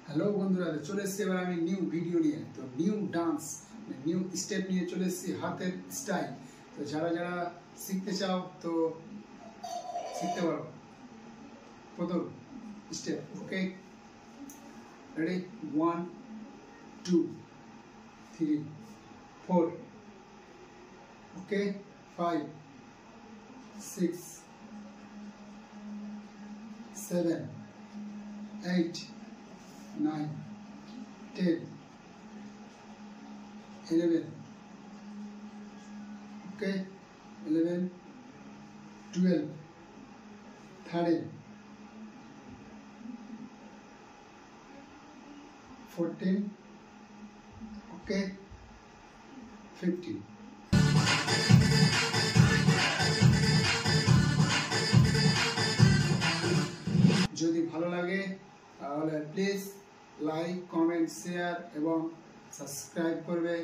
Hello বন্ধুরা, চলে এসেছি এবার আমি নিউ ভিডিও নিয়ে। তো নিউ ডান্স নিউ স্টেপ নিয়ে চলে এসেছি, হাতের স্টাইল। তো যারা যারা শিখতে চাও তো শিখতে পারো। প্রথম স্টেপ, ওকে, রেডি, 1 2 3 4, ওকে, 5 6 7 8 9 10 11, okay, 11 12 13 14, okay, 15। যদি ভালো লাগে তাহলে প্লিজ লাইক, কমেন্ট, শেয়ার এবং সাবস্ক্রাইব করবে।